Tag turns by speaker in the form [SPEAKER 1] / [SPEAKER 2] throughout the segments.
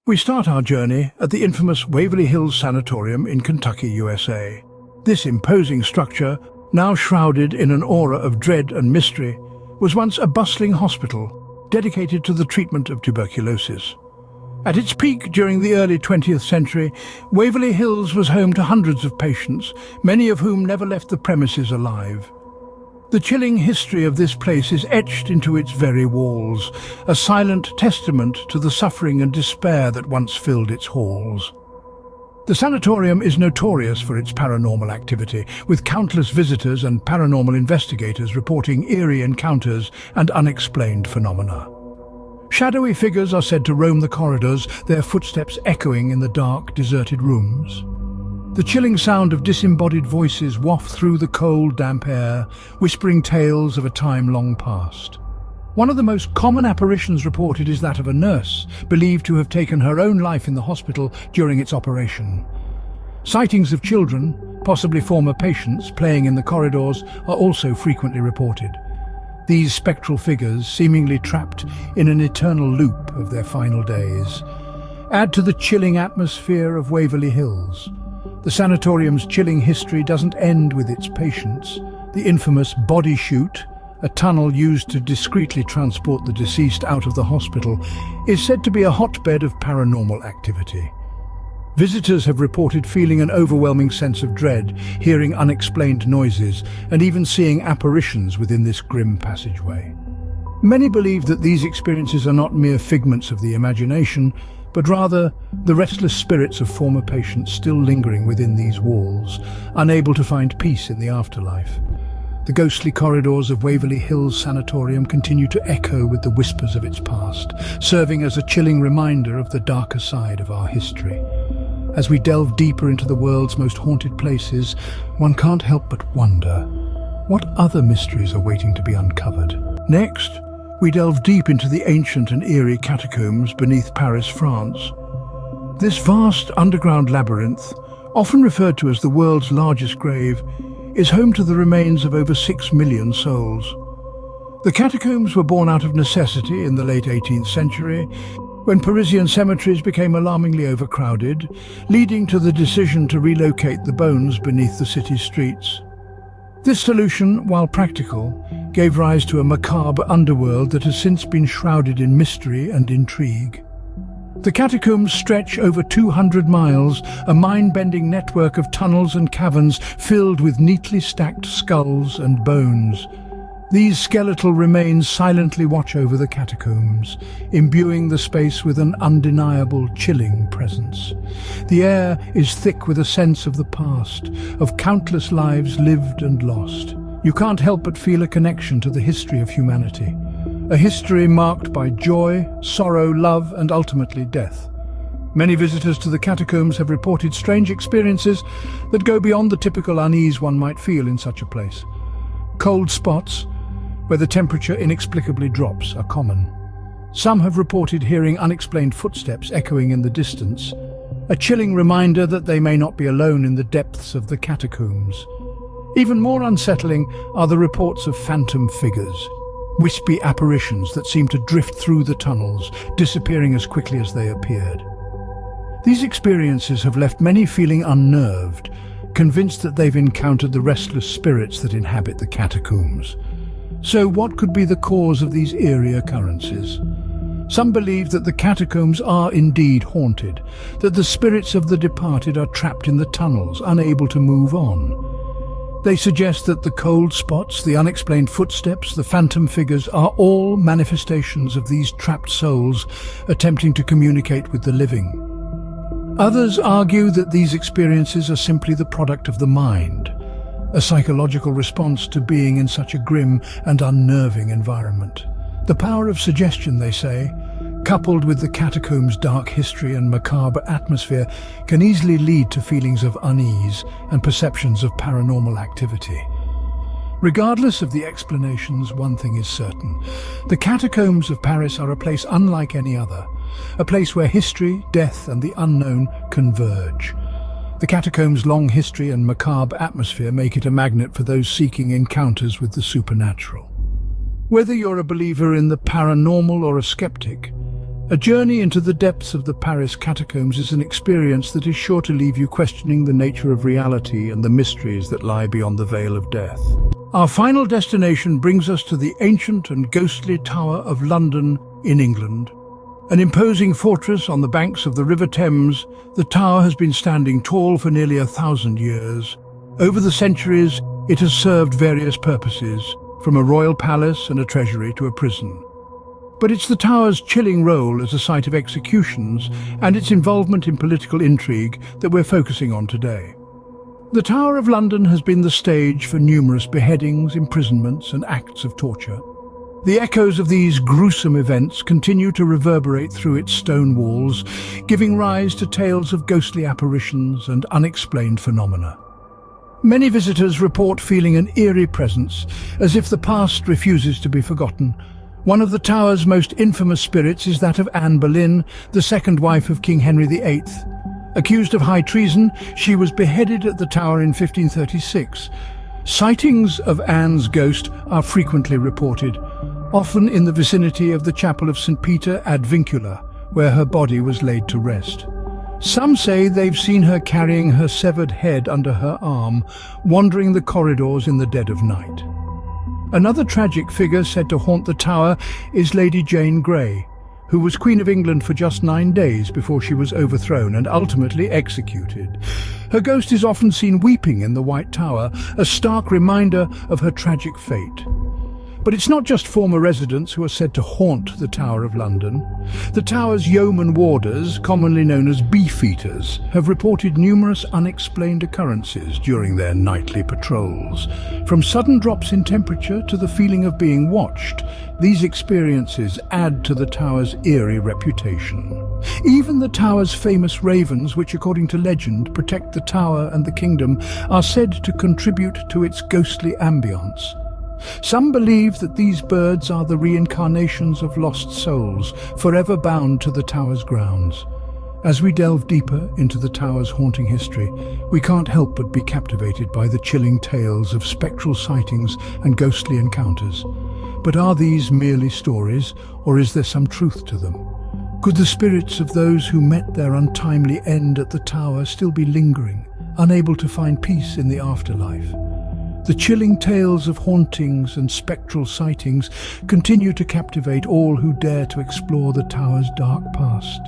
[SPEAKER 1] We start our journey at the infamous Waverly Hills Sanatorium in Kentucky, USA. This imposing structure, now shrouded in an aura of dread and mystery, was once a bustling hospital dedicated to the treatment of tuberculosis. At its peak during the early 20th century, Waverly Hills was home to hundreds of patients, many of whom never left the premises alive. The chilling history of this place is etched into its very walls, a silent testament to the suffering and despair that once filled its halls. The sanatorium is notorious for its paranormal activity, with countless visitors and paranormal investigators reporting eerie encounters and unexplained phenomena. Shadowy figures are said to roam the corridors, their footsteps echoing in the dark, deserted rooms. The chilling sound of disembodied voices waft through the cold, damp air, whispering tales of a time long past. One of the most common apparitions reported is that of a nurse, believed to have taken her own life in the hospital during its operation. Sightings of children, possibly former patients, playing in the corridors are also frequently reported. These spectral figures, seemingly trapped in an eternal loop of their final days, add to the chilling atmosphere of Waverly Hills. The sanatorium's chilling history doesn't end with its patients. The infamous body chute, a tunnel used to discreetly transport the deceased out of the hospital, is said to be a hotbed of paranormal activity. Visitors have reported feeling an overwhelming sense of dread, hearing unexplained noises, and even seeing apparitions within this grim passageway. Many believe that these experiences are not mere figments of the imagination, but rather the restless spirits of former patients still lingering within these walls, unable to find peace in the afterlife. The ghostly corridors of Waverly Hills Sanatorium continue to echo with the whispers of its past, serving as a chilling reminder of the darker side of our history. As we delve deeper into the world's most haunted places, one can't help but wonder, what other mysteries are waiting to be uncovered? Next, we delve deep into the ancient and eerie catacombs beneath Paris, France. This vast underground labyrinth, often referred to as the world's largest grave, is home to the remains of over 6 million souls. The catacombs were born out of necessity in the late 18th century, when Parisian cemeteries became alarmingly overcrowded, leading to the decision to relocate the bones beneath the city's streets. This solution, while practical, gave rise to a macabre underworld that has since been shrouded in mystery and intrigue. The catacombs stretch over 200 miles, a mind-bending network of tunnels and caverns filled with neatly stacked skulls and bones. These skeletal remains silently watch over the catacombs, imbuing the space with an undeniable, chilling presence. The air is thick with a sense of the past, of countless lives lived and lost. You can't help but feel a connection to the history of humanity, a history marked by joy, sorrow, love, and ultimately death. Many visitors to the catacombs have reported strange experiences that go beyond the typical unease one might feel in such a place. Cold spots, where the temperature inexplicably drops, are common. Some have reported hearing unexplained footsteps echoing in the distance, a chilling reminder that they may not be alone in the depths of the catacombs. Even more unsettling are the reports of phantom figures, wispy apparitions that seem to drift through the tunnels, disappearing as quickly as they appeared. These experiences have left many feeling unnerved, convinced that they've encountered the restless spirits that inhabit the catacombs. So what could be the cause of these eerie occurrences? Some believe that the catacombs are indeed haunted, that the spirits of the departed are trapped in the tunnels, unable to move on. They suggest that the cold spots, the unexplained footsteps, the phantom figures are all manifestations of these trapped souls attempting to communicate with the living. Others argue that these experiences are simply the product of the mind, a psychological response to being in such a grim and unnerving environment. The power of suggestion, they say, coupled with the catacombs' dark history and macabre atmosphere, can easily lead to feelings of unease and perceptions of paranormal activity. Regardless of the explanations, one thing is certain. The Catacombs of Paris are a place unlike any other, a place where history, death, and the unknown converge. The catacombs' long history and macabre atmosphere make it a magnet for those seeking encounters with the supernatural. Whether you're a believer in the paranormal or a skeptic, A journey into the depths of the Paris catacombs is an experience that is sure to leave you questioning the nature of reality and the mysteries that lie beyond the veil of death. Our final destination brings us to the ancient and ghostly Tower of London in England. An imposing fortress on the banks of the River Thames, the tower has been standing tall for nearly 1,000 years. Over the centuries, it has served various purposes, from a royal palace and a treasury to a prison. But it's the tower's chilling role as a site of executions and its involvement in political intrigue that we're focusing on today. The Tower of London has been the stage for numerous beheadings, imprisonments, and acts of torture. The echoes of these gruesome events continue to reverberate through its stone walls, giving rise to tales of ghostly apparitions and unexplained phenomena. Many visitors report feeling an eerie presence, as if the past refuses to be forgotten. One of the tower's most infamous spirits is that of Anne Boleyn, the second wife of King Henry VIII. Accused of high treason, she was beheaded at the tower in 1536. Sightings of Anne's ghost are frequently reported, often in the vicinity of the chapel of St. Peter ad Vincula, where her body was laid to rest. Some say they've seen her carrying her severed head under her arm, wandering the corridors in the dead of night. Another tragic figure said to haunt the tower is Lady Jane Grey, who was Queen of England for just 9 days before she was overthrown and ultimately executed. Her ghost is often seen weeping in the White Tower, a stark reminder of her tragic fate. But it's not just former residents who are said to haunt the Tower of London. The tower's yeoman warders, commonly known as beefeaters, have reported numerous unexplained occurrences during their nightly patrols. From sudden drops in temperature to the feeling of being watched, these experiences add to the tower's eerie reputation. Even the tower's famous ravens, which according to legend protect the tower and the kingdom, are said to contribute to its ghostly ambience. Some believe that these birds are the reincarnations of lost souls, forever bound to the tower's grounds. As we delve deeper into the tower's haunting history, we can't help but be captivated by the chilling tales of spectral sightings and ghostly encounters. But are these merely stories, or is there some truth to them? Could the spirits of those who met their untimely end at the tower still be lingering, unable to find peace in the afterlife? The chilling tales of hauntings and spectral sightings continue to captivate all who dare to explore the tower's dark past.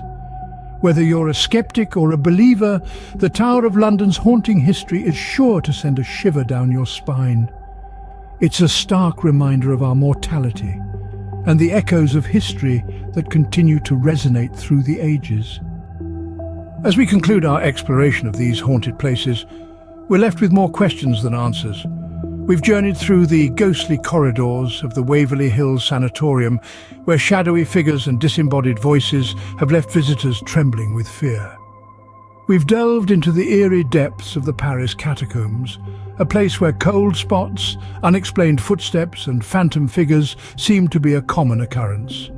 [SPEAKER 1] Whether you're a skeptic or a believer, the Tower of London's haunting history is sure to send a shiver down your spine. It's a stark reminder of our mortality and the echoes of history that continue to resonate through the ages. As we conclude our exploration of these haunted places, we're left with more questions than answers. We've journeyed through the ghostly corridors of the Waverly Hills Sanatorium, where shadowy figures and disembodied voices have left visitors trembling with fear. We've delved into the eerie depths of the Paris catacombs, a place where cold spots, unexplained footsteps and phantom figures seem to be a common occurrence.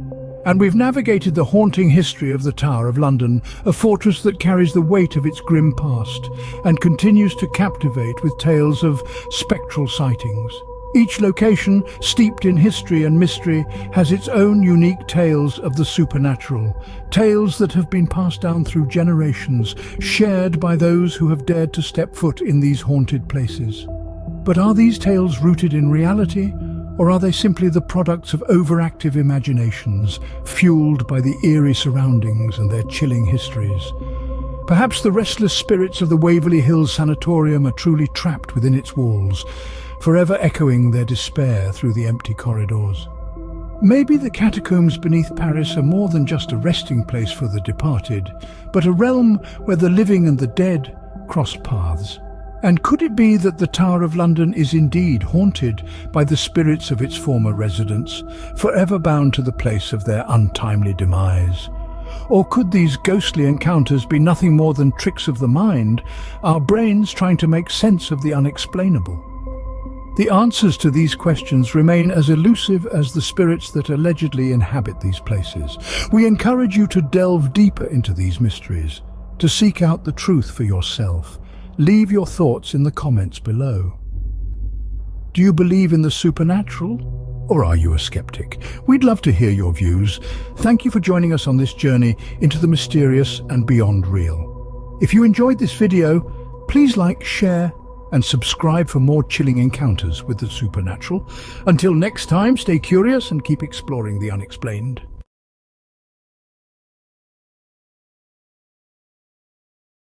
[SPEAKER 1] And we've navigated the haunting history of the Tower of London, a fortress that carries the weight of its grim past and continues to captivate with tales of spectral sightings. Each location, steeped in history and mystery, has its own unique tales of the supernatural, tales that have been passed down through generations, shared by those who have dared to step foot in these haunted places. But are these tales rooted in reality? Or are they simply the products of overactive imaginations, fueled by the eerie surroundings and their chilling histories? Perhaps the restless spirits of the Waverly Hills Sanatorium are truly trapped within its walls, forever echoing their despair through the empty corridors. Maybe the catacombs beneath Paris are more than just a resting place for the departed, but a realm where the living and the dead cross paths. And could it be that the Tower of London is indeed haunted by the spirits of its former residents, forever bound to the place of their untimely demise? Or could these ghostly encounters be nothing more than tricks of the mind, our brains trying to make sense of the unexplainable? The answers to these questions remain as elusive as the spirits that allegedly inhabit these places. We encourage you to delve deeper into these mysteries, to seek out the truth for yourself. Leave your thoughts in the comments below. Do you believe in the supernatural? Or are you a skeptic? We'd love to hear your views. Thank you for joining us on this journey into the mysterious and beyond real. If you enjoyed this video, please like, share, and subscribe for more chilling encounters with the supernatural. Until next time, stay curious and keep exploring the unexplained.